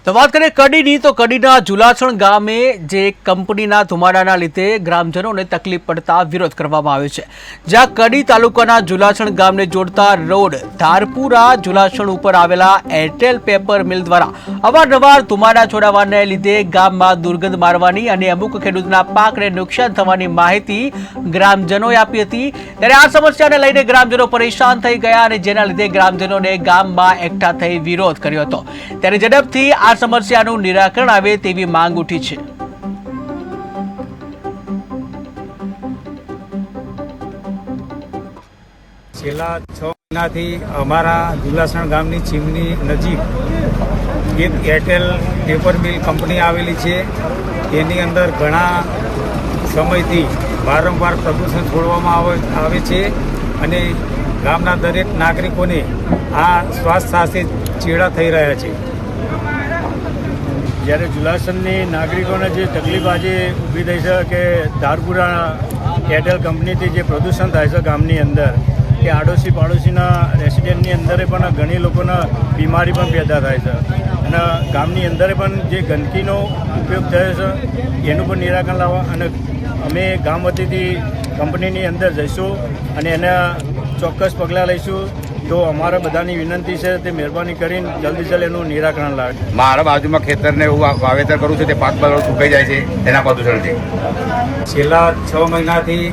તો વાત કરીએ કડીની, તો કડીના ઝુલાસણ ગામે જે કંપનીના ધુમાડાના લીધે ગ્રામજનોને તકલીફ પડતા વિરોધ કરવામાં આવ્યો છે। જ્યાં કડી તાલુકાના ઝુલાસણ ગામને જોડતા રોડ ધારપુરા ઝુલાસણ ઉપર આવેલા એરટેલ પેપર મિલ દ્વારા અવારનવાર ધુમાડા છોડાવવાને લીધે ગામમાં દુર્ગંધ મારવાની અને અમુક ખેડૂતના પાકને નુકસાન થવાની માહિતી ગ્રામજનોએ આપી હતી। ત્યારે આ સમસ્યાને લઈને ગ્રામજનો પરેશાન થઈ ગયા અને જેના લીધે ગ્રામજનોને ગામમાં એકઠા થઈ વિરોધ કર્યો હતો। ત્યારે ઝડપથી આ સમસ્યાનું નિરાકરણ આવે તેવી માંગ ઉઠી છે। છેલ્લા 6 મહિનાથી અમારા ઝુલાસણ ગામની ચીમની નજીક એક એરટેલ પેપર મિલ કંપની આવેલી છે। તેની અંદર ઘણા સમયથી વારંવાર પ્રદૂષણ છોડવામાં આવે છે અને ગામના દરેક નાગરિકોને આ શ્વાસ સાથે ચેડા થઈ રહ્યા છે। જ્યારે ઝુલાસણની નાગરિકોને જે તકલીફ આજે ઊભી થઈ છે કે ધારપુરા એરટેલ કંપનીથી જે પ્રદૂષણ થાય છે ગામની અંદર, કે આડોશી પાડોશીના રેસિડેન્ટની અંદર પણ ઘણી લોકોને બીમારી પણ પેદા થાય છે અને ગામની અંદર પણ જે ગંદકીનો ઉપયોગ થયો છે એનું પણ નિરાકરણ લાવવા અને અમે ગામ વતીથી કંપનીની અંદર જઈશું અને એના ચોક્કસ પગલાં લઈશું। તો અમારા બધાની વિનંતી છે તે મહેરબાની કરીને જલ્દી જલ્દી એનું નિરાકરણ લાવે। મારા બાજુમાં ખેતરને એવું વાવેતર કરું છું તે પાક બરાબર સુકાઈ જાય છે એના પ્રદૂષણથી। છેલ્લા 6 મહિનાથી